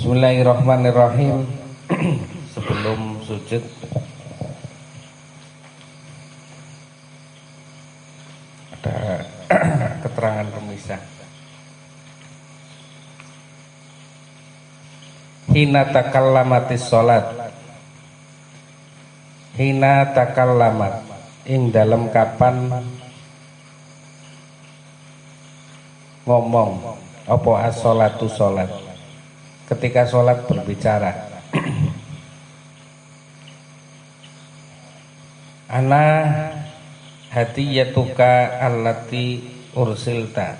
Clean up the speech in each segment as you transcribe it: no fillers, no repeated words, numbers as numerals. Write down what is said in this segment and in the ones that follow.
Bismillahirrahmanirrahim. Sebelum sujud ada keterangan pemisah. Hina takallamatis sholat, hina takallamat ing dalam kapan ngomong apa as-sholatu sholat, ketika sholat berbicara. Ana hadiyatuka allati ursilta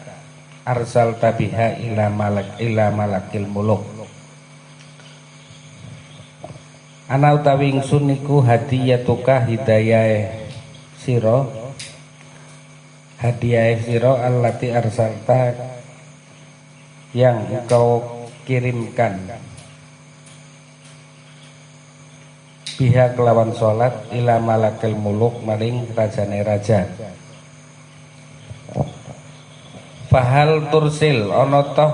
arsalta biha ila malakil muluk. Ana utawi ingsun niku hadiyatuka hidayah sira, hadiah sira allati arsalta yang engkau kirimkan biha kelawan sholat ila malakil muluk maring rajane raja. Fahal tursil ana toh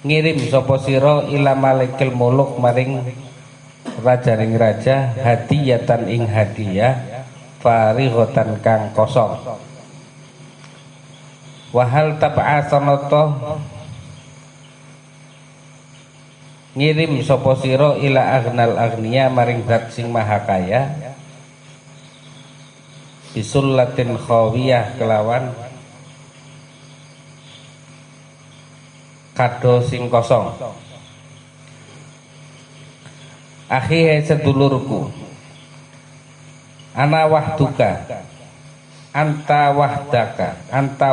ngirim sapa sira ila malakil muluk maring rajaning raja hadiyatan ing hadiah farighatan kang kosong. Wahal tab'asana toh ngirim sapa sira ila aghnal aghniya maring zat sing maha kaya bisullatin khawiyah kelawan kado sing kosong. Akhi sedulurku, ana wahduka anta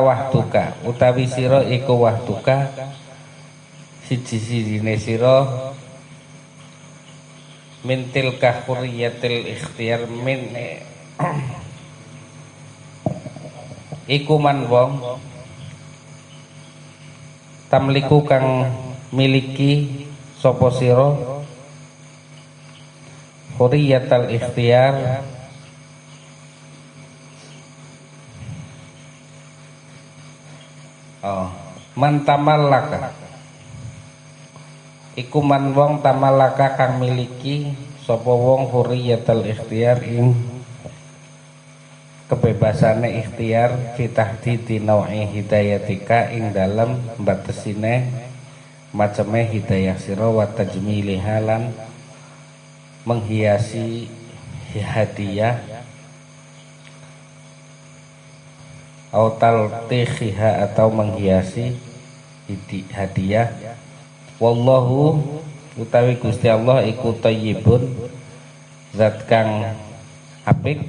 wahduka utawi sira iku wahduka siji-sijine sira mintil kahuriyatil ikhtiyar min iku man wong tamliku kang miliki sapa sira huriyatal ikhtiyar man tamallaka iku man wong tamallaka kang miliki sapa wong huriyatul ikhtiyar ing kebebasane ikhtiar fitahdidi nau'i hidayatika ing dalem batesine maceme hidayah sira wa tajmili halan menghiasi hadiah atau taltihiha atau menghiasi hadiah. Wallahu utawi Gusti Allah iku thayyibun zat kang apik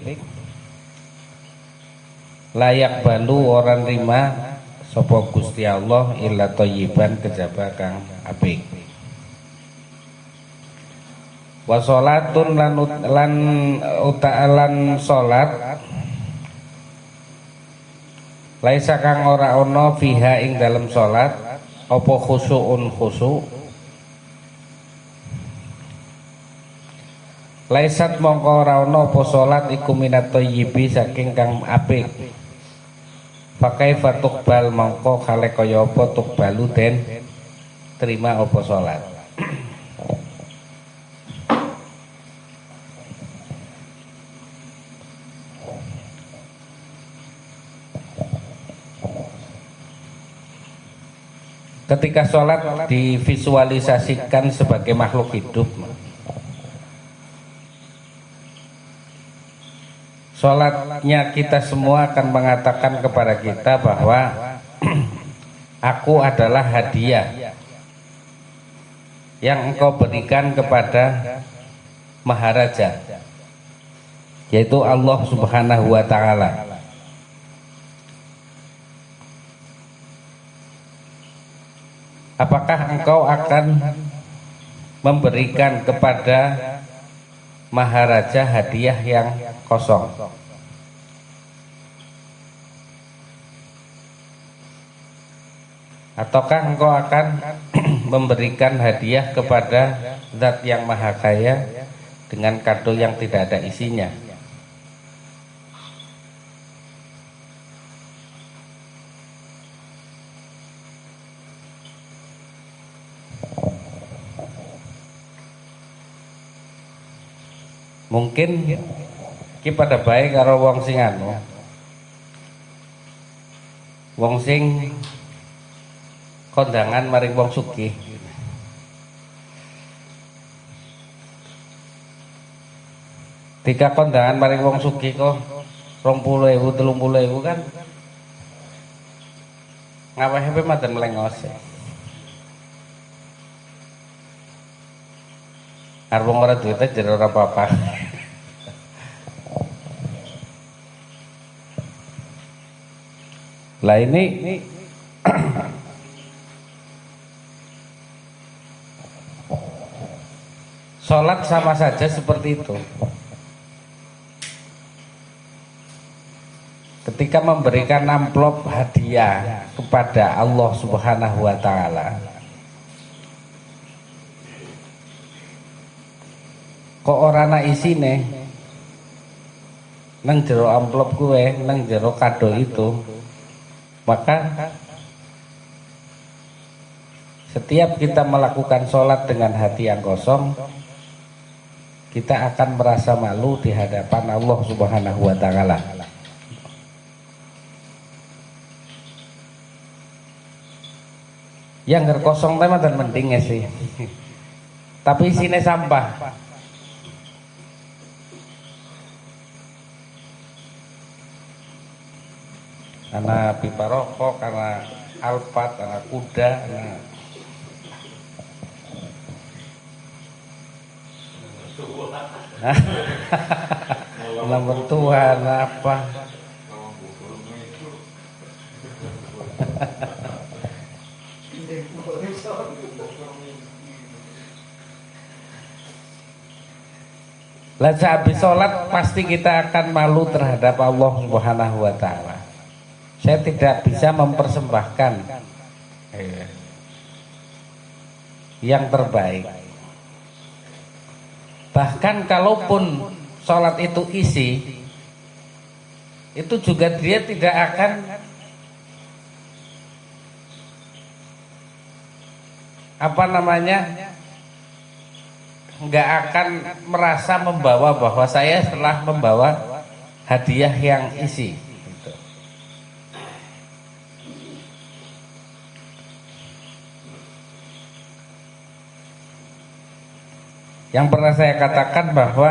layak balu orang rima sapa Gusti Allah illa thayyiban kejaba kang apik. Wa sholatun lan salat laisa kang ora ana fiha ing dalam salat apa khusyuun khusyu laisat mongko ora ana apa salat iku minat thayyibi saking kang apik. Pakai fatukbal mongko kale kaya apa tukbalu den terima apa salat. Ketika sholat divisualisasikan sebagai makhluk hidup, sholatnya kita semua akan mengatakan kepada kita bahwa aku adalah hadiah yang engkau berikan kepada Maharaja, yaitu Allah Subhanahu wa Ta'ala. Apakah engkau akan memberikan kepada Maharaja hadiah yang kosong? Ataukah engkau akan memberikan hadiah kepada Zat yang Maha Kaya dengan kado yang tidak ada isinya? Mungkin iki pada baik karo wong sing anu. Wong sing kondangan maring wong sugih. Tiga kondangan maring wong sugih kok 20.000 30.000 kan ngawehe madan melengos. Arep wong ora duwite jadi ora apa-apa. Lah ini sholat sama saja seperti itu. Ketika memberikan amplop hadiah kepada Allah Subhanahu wa taala, kok ora ana isine nang jero amplop kuwe, nang jero kado itu, maka setiap kita melakukan sholat dengan hati yang kosong, kita akan merasa malu di hadapan Allah Subhanahu wa taala. Yang kosong tema dan mending sih. Tapi isinya sampah. Karena pipa rokok, karena alpat, karena kuda, karena nomor Tuhan apa? Lah habis sholat pasti kita akan malu terhadap Allah Subhanahu wa taala. Saya tidak bisa mempersembahkan yang terbaik. Bahkan kalaupun sholat itu isi, itu juga dia tidak akan nggak akan merasa membawa bahwa saya telah membawa hadiah yang isi. Yang pernah saya katakan bahwa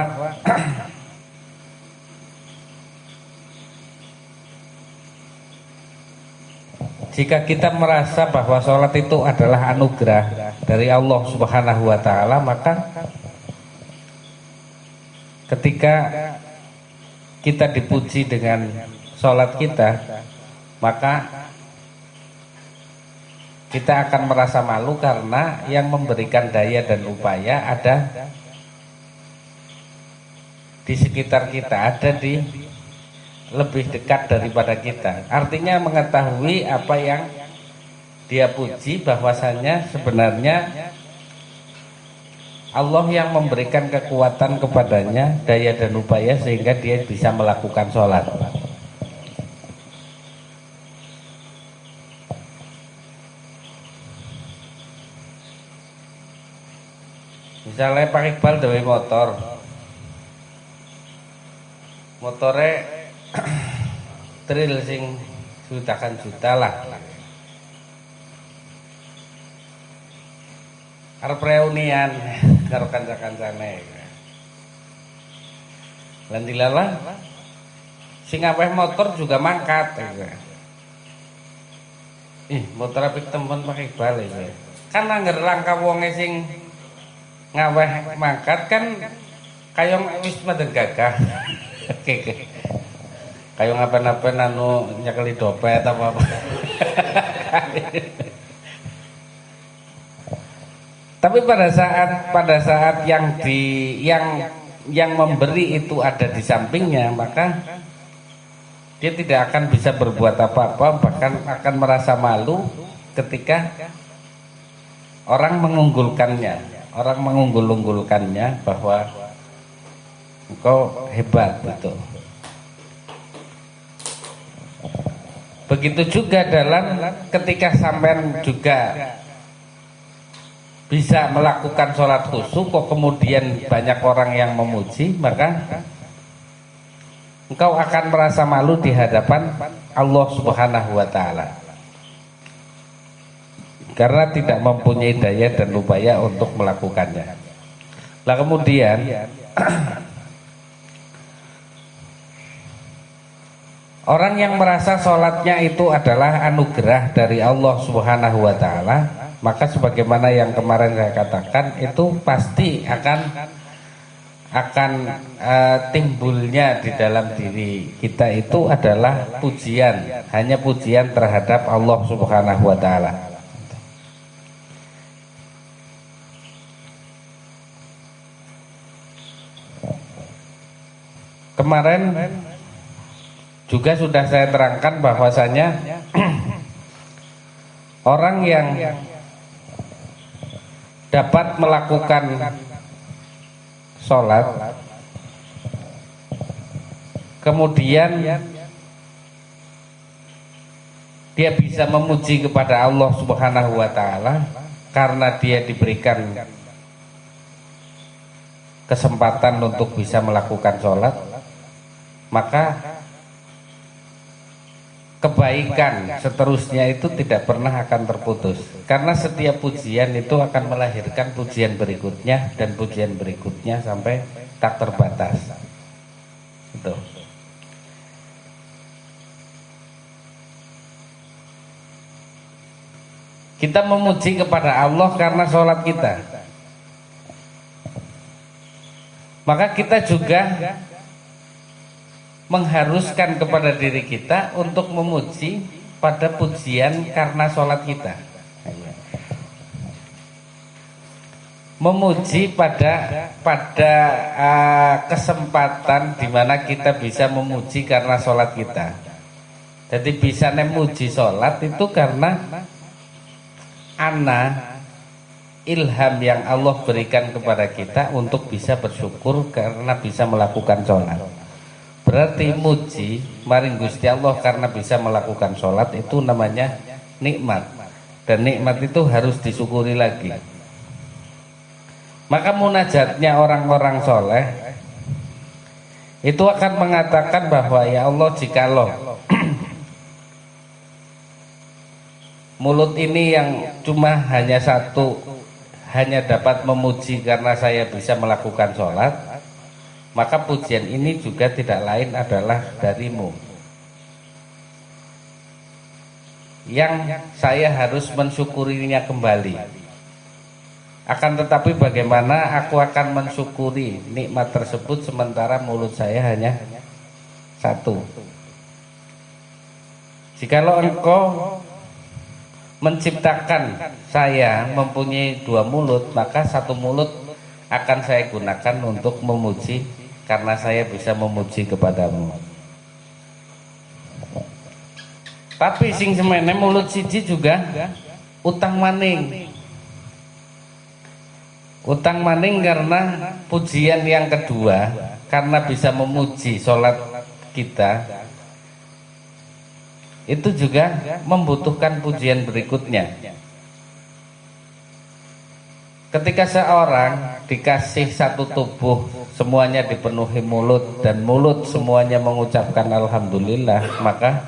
jika kita merasa bahwa sholat itu adalah anugerah dari Allah Subhanahu wa taala, maka ketika kita dipuji dengan sholat kita, maka kita akan merasa malu karena yang memberikan daya dan upaya ada di sekitar kita, ada di lebih dekat daripada kita. Artinya mengetahui apa yang dia puji, bahwasanya sebenarnya Allah yang memberikan kekuatan kepadanya, daya dan upaya sehingga dia bisa melakukan sholat. Misalnya Pak Iqbal dewe motore tril sing jutaan juta lah. Arep reunian karo kanca-kancane. Lan dilalah sing ngaweh motor juga mangkat. Motor apik temen Pak Iqbal iki. Kan angger langka wonge sing ngaweh mangkat kan kayong wis madeng gagah. Kayong apa-apa anu nyekeli dompet apa. Tapi pada saat yang memberi itu ada di sampingnya, maka dia tidak akan bisa berbuat apa-apa, bahkan akan merasa malu ketika orang mengunggul-unggulkannya bahwa engkau hebat gitu. Begitu juga dalam ketika sampean juga bisa melakukan sholat khusyuk kok kemudian banyak orang yang memuji, maka engkau akan merasa malu di hadapan Allah Subhanahu wa taala karena tidak mempunyai daya dan upaya untuk melakukannya. Lah kemudian orang yang merasa sholatnya itu adalah anugerah dari Allah Subhanahu wa taala, maka sebagaimana yang kemarin saya katakan, itu pasti akan timbulnya di dalam diri kita itu adalah pujian, hanya pujian terhadap Allah Subhanahu wa taala. Kemarin juga sudah saya terangkan bahwasanya orang yang dapat melakukan sholat kemudian dia bisa memuji kepada Allah Subhanahu wa taala karena dia diberikan kesempatan untuk bisa melakukan sholat, maka kebaikan seterusnya itu tidak pernah akan terputus, karena setiap pujian itu akan melahirkan pujian berikutnya dan pujian berikutnya sampai tak terbatas. Itu. Kita memuji kepada Allah karena sholat kita, maka kita juga mengharuskan kepada diri kita untuk memuji pada pujian karena sholat kita, memuji pada kesempatan di mana kita bisa memuji karena sholat kita. Jadi bisa memuji sholat itu karena ilham yang Allah berikan kepada kita untuk bisa bersyukur karena bisa melakukan sholat. Berarti muji maring Gusti Allah karena bisa melakukan sholat itu namanya nikmat, dan nikmat itu harus disyukuri lagi. Maka munajatnya orang-orang soleh itu akan mengatakan bahwa ya Allah, jikalau mulut ini yang cuma hanya satu, hanya dapat memuji karena saya bisa melakukan sholat, maka pujian ini juga tidak lain adalah darimu, yang saya harus mensyukurinya kembali. Akan tetapi bagaimana aku akan mensyukuri nikmat tersebut sementara mulut saya hanya satu? Jikalau engkau menciptakan saya mempunyai dua mulut, maka satu mulut akan saya gunakan untuk memuji karena saya bisa memuji kepadamu. Tapi sing semene mulut siji juga utang maning. Utang maning karena pujian yang kedua, karena bisa memuji sholat kita, itu juga membutuhkan pujian berikutnya. Ketika seorang dikasih satu tubuh, semuanya dipenuhi mulut, dan mulut semuanya mengucapkan alhamdulillah, maka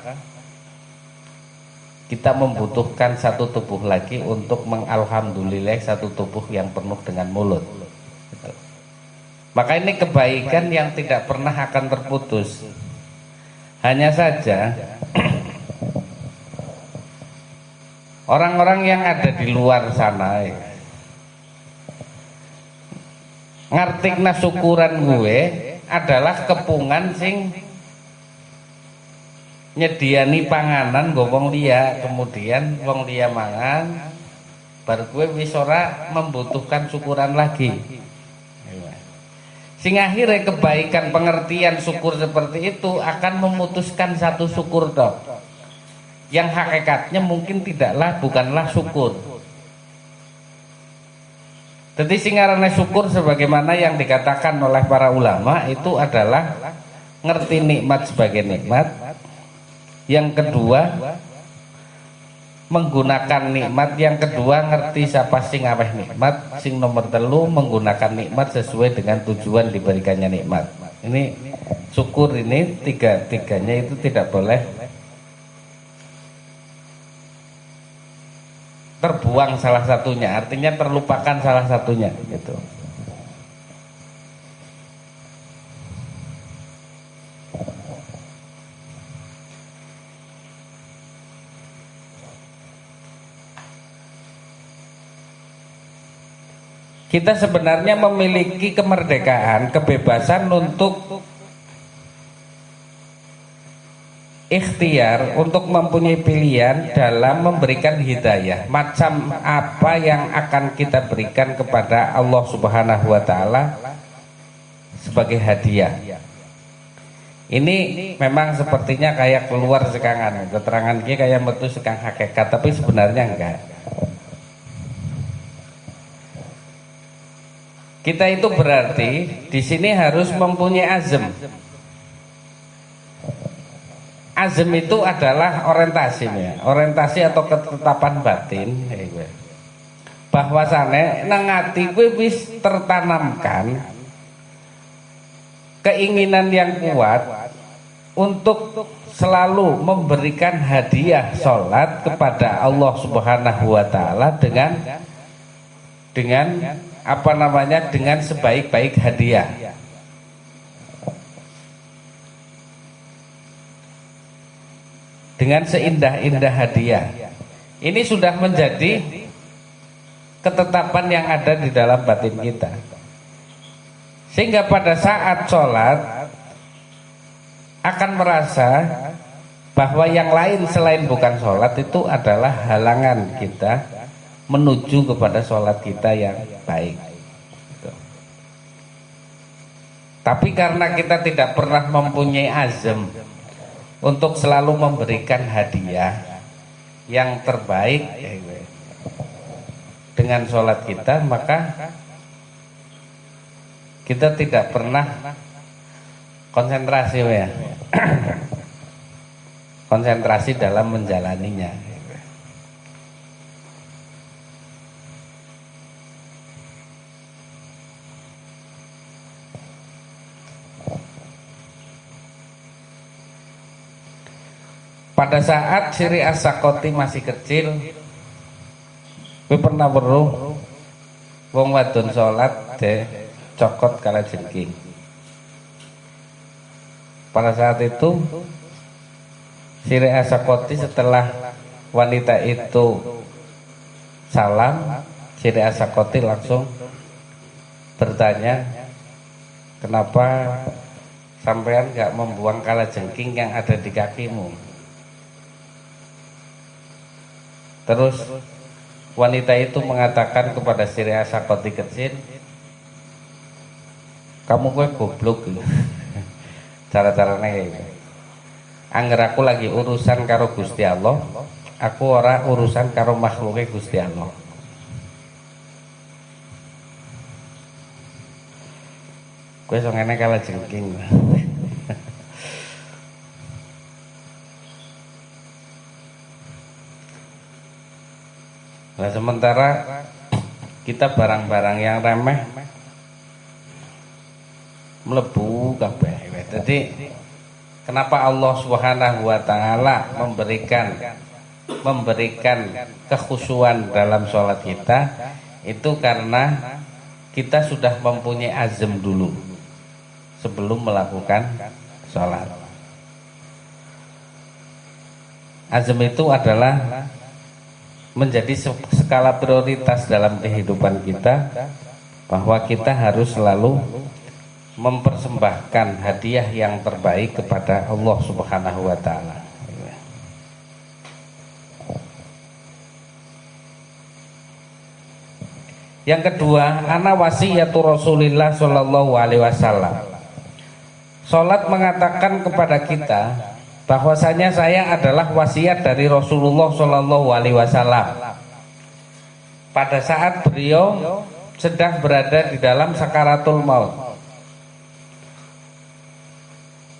kita membutuhkan satu tubuh lagi untuk mengalhamdulillah satu tubuh yang penuh dengan mulut. Maka ini kebaikan yang tidak pernah akan terputus. Hanya saja orang-orang yang ada di luar sana ngartikna syukuran gue adalah kepungan sing nyediani panganan nggo wong liya, kemudian wong liya mangan bar gue wis ora membutuhkan syukuran lagi. Sing akhirnya kebaikan pengertian syukur seperti itu akan memutuskan satu syukur toh, yang hakikatnya mungkin bukanlah syukur. Jadi singarane syukur sebagaimana yang dikatakan oleh para ulama itu adalah ngerti nikmat sebagai nikmat. Yang kedua, menggunakan nikmat, yang kedua ngerti siapa sing ngaweh nikmat, sing nomor telu menggunakan nikmat sesuai dengan tujuan diberikannya nikmat. Ini syukur, ini tiga-tiganya itu tidak boleh terbuang salah satunya, artinya terlupakan salah satunya gitu. Kita sebenarnya memiliki kemerdekaan, kebebasan untuk ikhtiar, untuk mempunyai pilihan dalam memberikan hidayah. Macam apa yang akan kita berikan kepada Allah Subhanahu wa Ta'ala sebagai hadiah. Ini memang sepertinya kayak keluar sekangan, keterangan ini kayak metu sekang hakikat, tapi sebenarnya enggak. Kita itu berarti di sini harus mempunyai azam. Azam itu adalah orientasi, ya. Orientasi atau ketetapan batin. Bahwasane nang ati kuwi wis tertanamkan keinginan yang kuat untuk selalu memberikan hadiah sholat kepada Allah Subhanahu wa Ta'ala dengan dengan sebaik-baik hadiah. Dengan seindah-indah hadiah. Ini sudah menjadi ketetapan yang ada di dalam batin kita. Sehingga pada saat sholat akan merasa bahwa yang lain selain bukan sholat itu adalah halangan kita menuju kepada sholat kita yang baik. Tapi karena kita tidak pernah mempunyai azam untuk selalu memberikan hadiah yang terbaik dengan sholat kita, maka kita tidak pernah konsentrasi, ya. Konsentrasi dalam menjalaninya. Pada saat Sri As-Sakoti masih kecil, gue pernah weruh wong wadon sholat de cokot kala jengking. Pada saat itu Sri As-Sakoti setelah wanita itu salam, Sri As-Sakoti langsung bertanya, kenapa sampean gak membuang kala jengking yang ada di kakimu? Terus wanita itu mengatakan kepada Sri As-Sakoti kecil, kamu gue goblok. Cara-caranya kayak gitu. Angger aku lagi urusan karo Gusti Allah, aku ora urusan karo makhluknya Gusti Allah. Gue songene kala jengking. Nah, sementara kita barang-barang yang remeh melebu kabeh. Jadi kenapa Allah Subhanahu wa Ta'ala memberikan kekhusyuan dalam sholat kita? Itu karena kita sudah mempunyai azam dulu sebelum melakukan sholat. Azam itu adalah menjadi skala prioritas dalam kehidupan kita, bahwa kita harus selalu mempersembahkan hadiah yang terbaik kepada Allah Subhanahu wa Ta'ala. Yang kedua, ana wasiyatu Rasulillah sallallahu alaihi wasallam. Salat mengatakan kepada kita bahwasanya saya adalah wasiat dari Rasulullah Shallallahu Alaihi Wasallam pada saat beliau sedang berada di dalam sakaratul maut.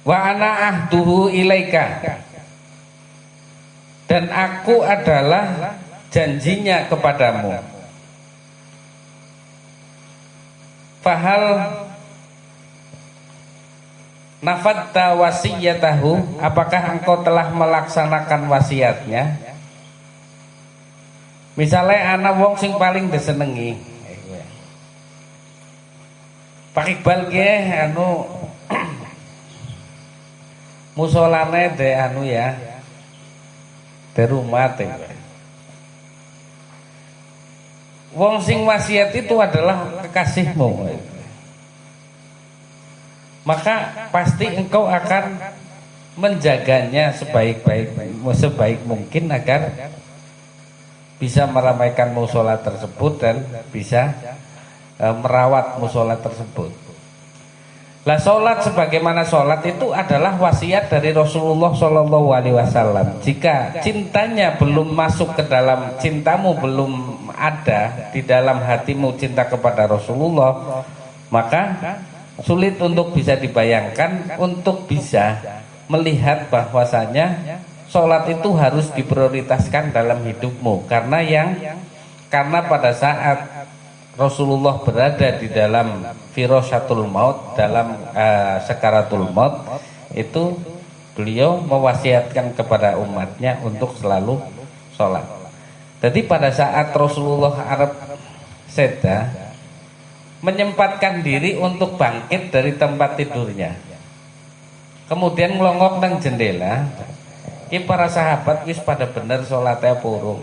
Wa ana ahduhu ilaika, dan aku adalah janjinya kepadamu. Fahal nafadta wasiyatahu, apakah engkau telah melaksanakan wasiatnya? Misalnya anak wong sing paling disenengi, Pak Iqbal ke anu musolane de anu ya, de rumah teh. Wong sing wasiat itu adalah kekasihmu, maka pasti engkau akan menjaganya sebaik mungkin agar bisa meramaikan musola tersebut dan bisa merawat musola tersebut. Lah sholat sebagaimana sholat itu adalah wasiat dari Rasulullah Shallallahu Alaihi Wasallam. Jika cintanya belum masuk ke dalam, cintamu belum ada di dalam hatimu cinta kepada Rasulullah, maka sulit untuk bisa dibayangkan, untuk bisa melihat bahwasanya sholat itu harus diprioritaskan dalam hidupmu. Karena pada saat Rasulullah berada di dalam firasyatul maut, dalam sakaratul maut, itu beliau mewasiatkan kepada umatnya untuk selalu sholat. Jadi pada saat Rasulullah Arab seda, menyempatkan diri untuk bangkit dari tempat tidurnya, kemudian ngelongok nang jendela, para sahabat wis pada bener sholatnya purung.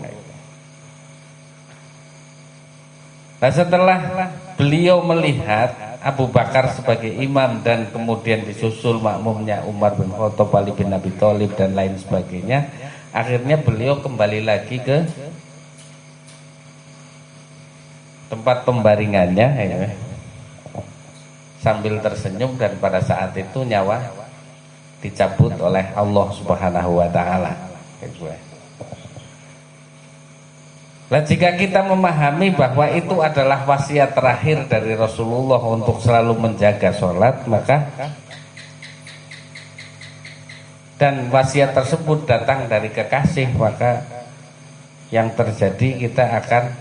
Nah, setelah beliau melihat Abu Bakar sebagai imam dan kemudian disusul makmumnya Umar bin Khattab, Ali bin Abi Thalib dan lain sebagainya, akhirnya beliau kembali lagi ke tempat pembaringannya sambil tersenyum, dan pada saat itu nyawa dicabut oleh Allah Subhanahu wa taala. Nah, jika kita memahami bahwa itu adalah wasiat terakhir dari Rasulullah untuk selalu menjaga sholat, maka dan wasiat tersebut datang dari kekasih, maka yang terjadi kita akan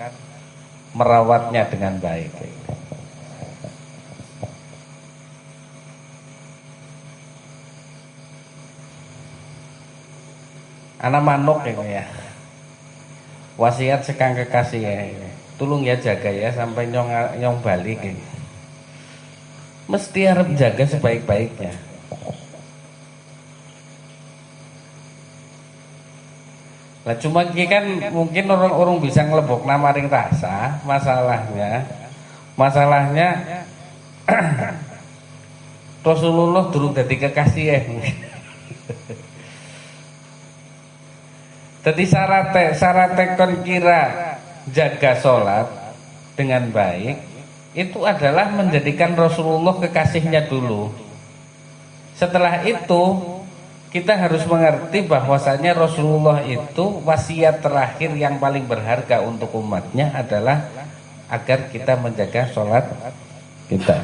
merawatnya dengan baik. Anak manuk ini ya, wasiat sekang kekasih ya, tolong ya jaga ya sampai nyong balik ini. Mesti harus jaga sebaik-baiknya. Lah cuma kan mungkin orang-orang bisa ngelebok namaring rasa, masalahnya Rasulullah durung dadi kekasih ya. Jadi syarat kon kira jaga sholat dengan baik itu adalah menjadikan Rasulullah kekasihnya dulu. Setelah itu kita harus mengerti bahwasanya Rasulullah itu wasiat terakhir yang paling berharga untuk umatnya adalah agar kita menjaga sholat kita.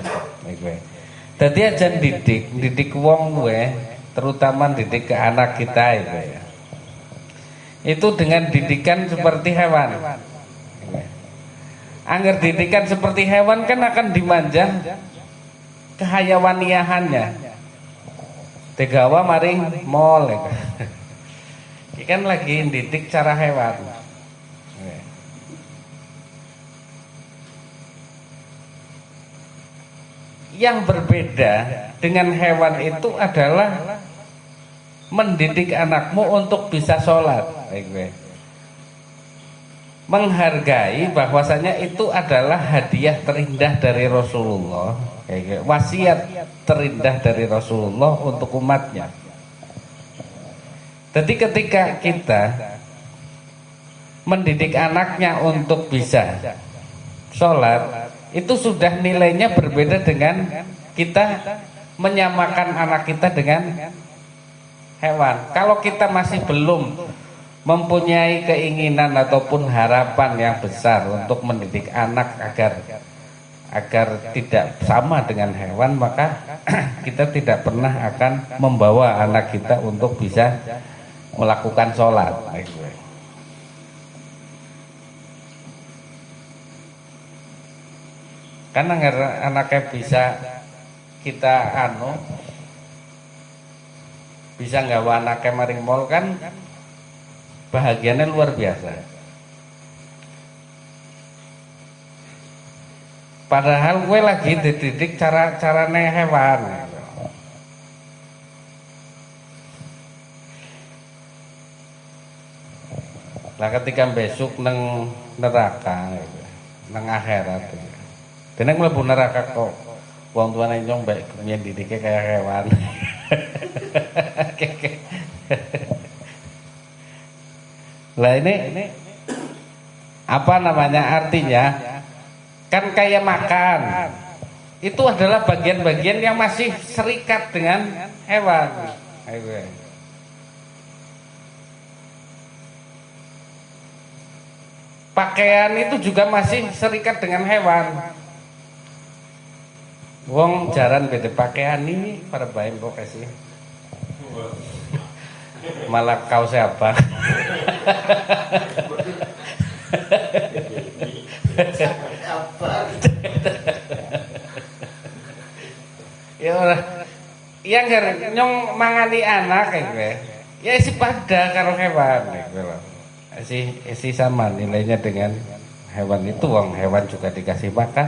Jadi aja didik wong gue, terutama didik ke anak kita ya. Itu dengan didikan seperti hewan. Angger didikan seperti hewan kan akan dimanja kehayawaniahannya. Tegawa maring mall kan lagi didik cara hewan. Yang berbeda dengan hewan itu adalah mendidik anakmu untuk bisa sholat. Menghargai bahwasanya itu adalah hadiah terindah dari Rasulullah, wasiat terindah dari Rasulullah untuk umatnya. Jadi ketika kita mendidik anaknya untuk bisa sholat, itu sudah nilainya berbeda dengan kita menyamakan anak kita dengan hewan. Kalau kita masih belum mempunyai keinginan ataupun harapan yang besar untuk mendidik anak agar tidak sama dengan hewan, maka kita tidak pernah akan membawa anak kita untuk bisa melakukan sholat. Karena anaknya bisa kita bisa nggawa anaknya maring mall kan bahagianya luar biasa. Padahal gue lagi dididik carane hewan. Lah ketika besok neng neraka, neng akhirat, dene mlebu neraka kok wong tuane nyong mbek mien didike kayak hewan. Lah ini apa namanya artinya? Kan kayak makan. Itu adalah bagian-bagian yang masih serikat dengan hewan. Pakaian itu juga masih serikat dengan hewan. Wong jaran beda pakaian ini para bayi pokoknya sih. Malah kau siapa? Ya ora. Yang nyong mangani anak kayak ya isi pada karo hewan gitu loh. Isi sama nilainya dengan hewan itu, wong hewan juga dikasih makan.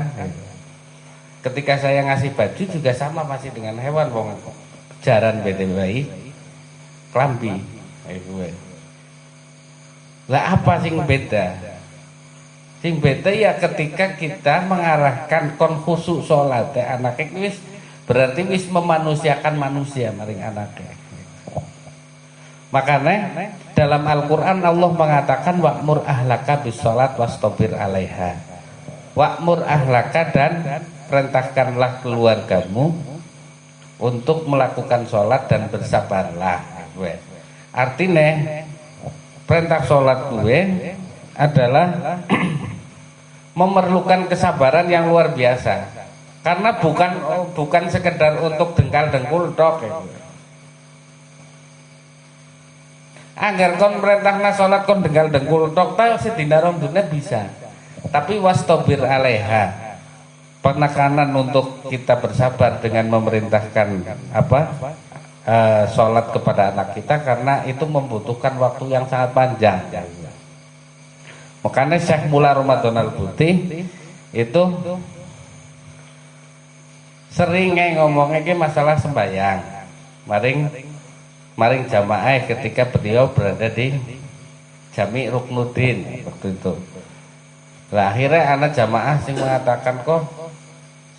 Ketika saya ngasih baju juga sama masih dengan hewan, wong jaran beda bayi klambi. Lah apa sing beda? Sing beda ya ketika kita mengarahkan kon khusuk salat anake wis berarti wis memanusiakan manusia maring anake. Makanya dalam Al-Qur'an Allah mengatakan wa'mur ahlaka bisolat wastabir 'alaiha. Wa'mur ahlaka dan perintahkanlah keluargamu untuk melakukan sholat dan bersabarlah. Artinya perintah sholat gue adalah memerlukan kesabaran yang luar biasa. Karena bukan sekedar untuk dengkal dengkul tok. Agar kon perintahna sholat kon dengkal dengkul tok ta sedina rong dina bisa. Tapi wastabir 'alaiha. Penekanan untuk kita bersabar dengan memerintahkan sholat kepada anak kita karena itu membutuhkan waktu yang sangat panjang. Makanya Syekh Mula Ramadan Al-Buti itu sering ngomongnya masalah sembahyang maring jamaah ketika beliau berada di Jami Ruknuddin waktu itu. Lah akhirnya anak jamaah sing mengatakan kok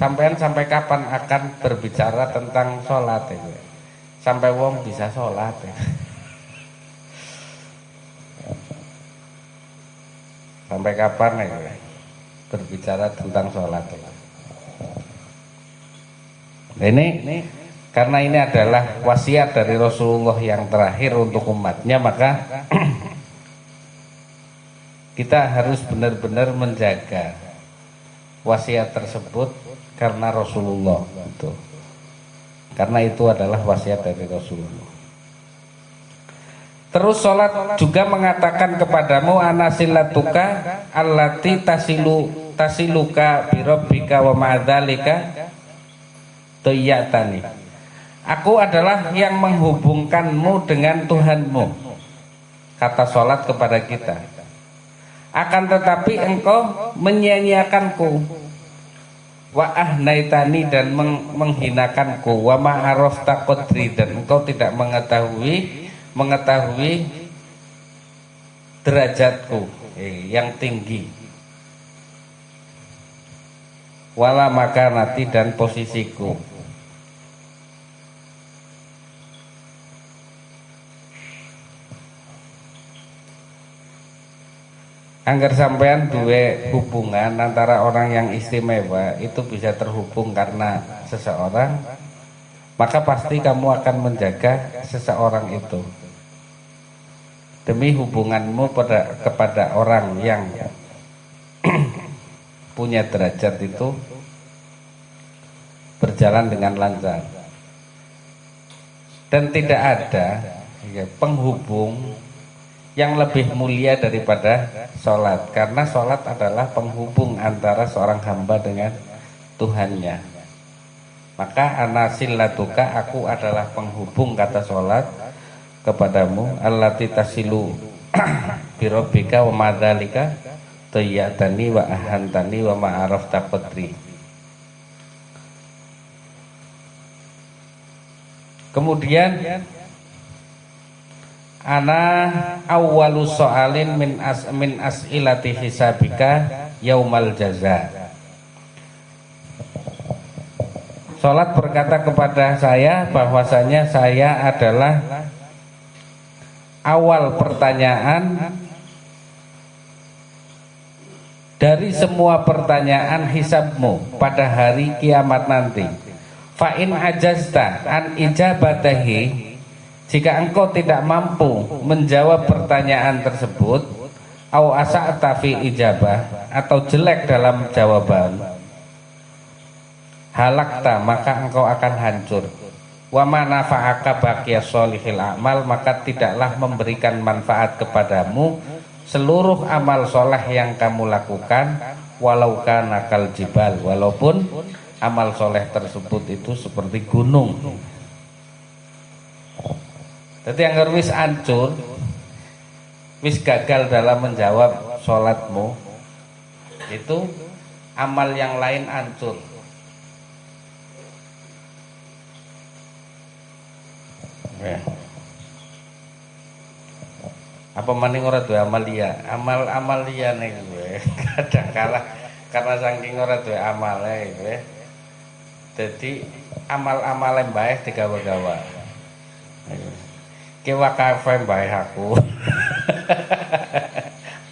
sampean sampai kapan akan berbicara tentang sholat ya? Sampai wong bisa sholat ya. Sampai kapan ya berbicara tentang sholat ya? Ini karena ini adalah wasiat dari Rasulullah yang terakhir untuk umatnya, maka kita harus benar-benar menjaga wasiat tersebut karena Rasulullah itu. Karena itu adalah wasiat dari Rasulullah. Terus sholat juga mengatakan kepadamu anasilatuka allati tasiluka birabbika wa ma'adzalika toyatani. Aku adalah yang menghubungkanmu dengan Tuhanmu. Kata sholat kepada kita. Akan tetapi engkau menyia-nyiakanku, wa ahnaitani dan menghinakanku, wa ma'arafta qadri dan engkau tidak mengetahui derajatku yang tinggi, wala makanati dan posisiku. Angger sampean duwe hubungan antara orang yang istimewa itu bisa terhubung karena seseorang, maka pasti kamu akan menjaga seseorang itu demi hubunganmu kepada orang yang punya derajat itu berjalan dengan lancar. Dan tidak ada ya, penghubung yang lebih mulia daripada sholat, karena sholat adalah penghubung antara seorang hamba dengan Tuhannya. Maka anasilatuka, aku adalah penghubung, kata sholat, kepadamu, allati tasilu birobika wa madhalika tayyatani wa ahantani wa ma'araf taqadri. Kemudian ana awwalu so'alin min as'ilati hisabika yaumal jaza. Salat berkata kepada saya bahwasanya saya adalah awal pertanyaan dari semua pertanyaan hisabmu pada hari kiamat nanti. Fa in ajazta an ijabatahi, jika engkau tidak mampu menjawab pertanyaan tersebut, au asa'ta fi ijabah, atau jelek dalam jawaban, halakta, maka engkau akan hancur. Wa ma nafa'aka baqiya sholihil a'mal, maka tidaklah memberikan manfaat kepadamu seluruh amal soleh yang kamu lakukan, walau kana kal jibal, walaupun amal soleh tersebut itu seperti gunung. Jadi yang wis hancur, wis gagal dalam menjawab sholatmu, itu amal yang lain hancur. Ya. Apa maning ora duwe amalia, amal-amalia nih gue. Kadang kalah karena saking ora duwe amale gue. Jadi amal-amal baik digawa-gawa. Kiwa kafe baik aku.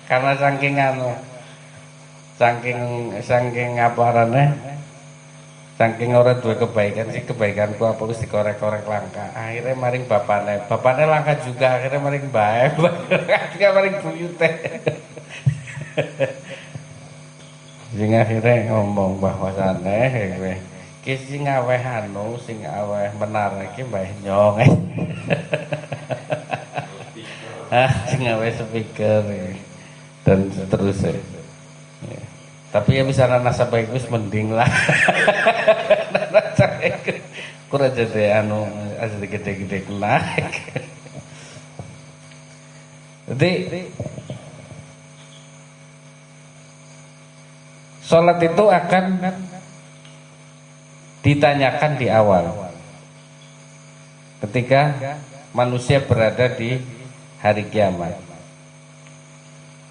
Karena saking saking apa arane? Saking ora duwe kebaikan sih, kebaikanku apa wis dikorek-korek langka. Akhirnya maring bapane langka juga, akhirnya maring bae. Akhirnya maring buyute. Sing akhirnya ngomong bahwasane kowe ki sing aweh sing aweh benar iki mbah nyong. Sing aweh speaker dan seterusnya. Tapi ya bisa nasabah wis mending lah. Kurang jadi asli gede-gede naik. Jadi sholat itu akan ditanyakan di awal, ketika manusia berada di hari kiamat.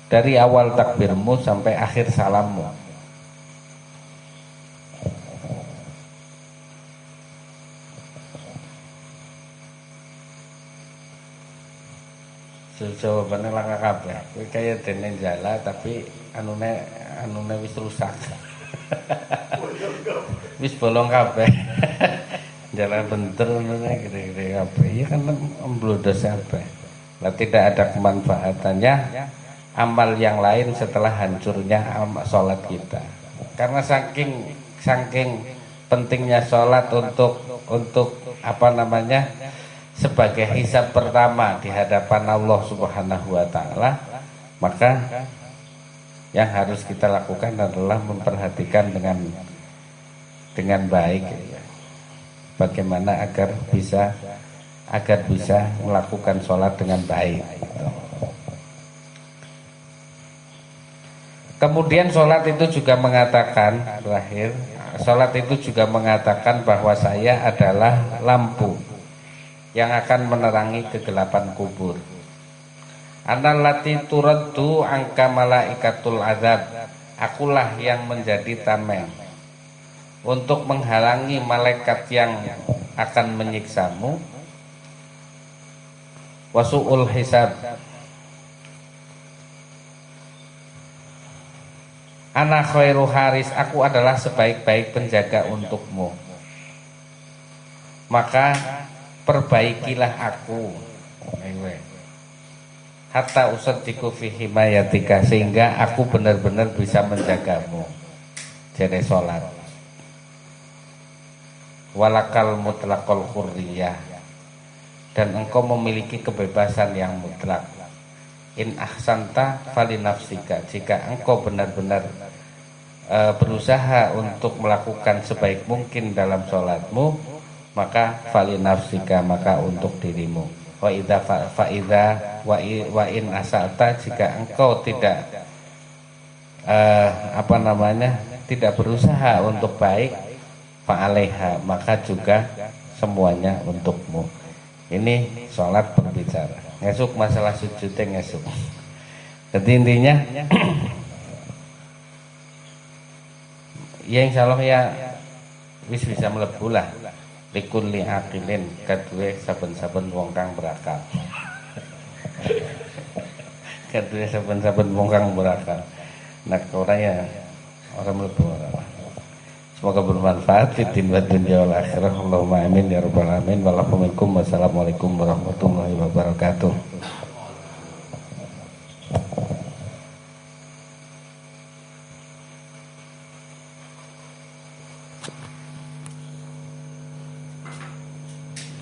Dari awal takbirmu sampai akhir salammu. Jawabannya langka kabeh. Kowe kaya dene jala tapi anune wis rusak. Wis bolong kabeh. Jalan bentar anune gede-gede kabeh. Ya kan amblodos kabeh. Lah tidak ada kemanfaatannya amal yang lain setelah hancurnya sholat kita. Karena saking pentingnya sholat untuk apa namanya, sebagai hisab pertama di hadapan Allah Subhanahu wa taala, maka yang harus kita lakukan adalah memperhatikan dengan baik bagaimana agar bisa melakukan sholat dengan baik. Kemudian sholat itu juga mengatakan, terakhir, sholat itu juga mengatakan bahwa saya adalah lampu yang akan menerangi kegelapan kubur. Annallati turaddu angka malaikatul azab, akulah yang menjadi tameng untuk menghalangi malaikat yang akan menyiksamu. Wasu'ul hisab, ana khairu haris, aku adalah sebaik-baik penjaga untukmu. Maka perbaikilah aku, hatta usaddiqu fi himayatika, sehingga aku benar-benar bisa menjagamu. Jadi sholat. Walakal mutlaqul hurriyah, dan engkau memiliki kebebasan yang mutlak. In ahsanta falinafsika, jika engkau benar-benar berusaha untuk melakukan sebaik mungkin dalam sholatmu, maka falinafsika, maka untuk dirimu. Wa idza wa in asata, jika engkau tidak tidak berusaha untuk baik, fa'alaiha, maka juga semuanya untukmu. Ini sholat berbicara. Ngesuk masalah sujudnya ngesuk. Jadi intinya ya insyaallah ya wis bisa mlebu lah likulli aqilin kadue saben-saben wong kang berakal. Kadue saben-saben wong kang berakal. Nek ora ya ora mlebu ora. Semoga bermanfaat di dunia wal akhirah. Allahumma amin ya rabbal alamin. Wassalamualaikum warahmatullahi wabarakatuh.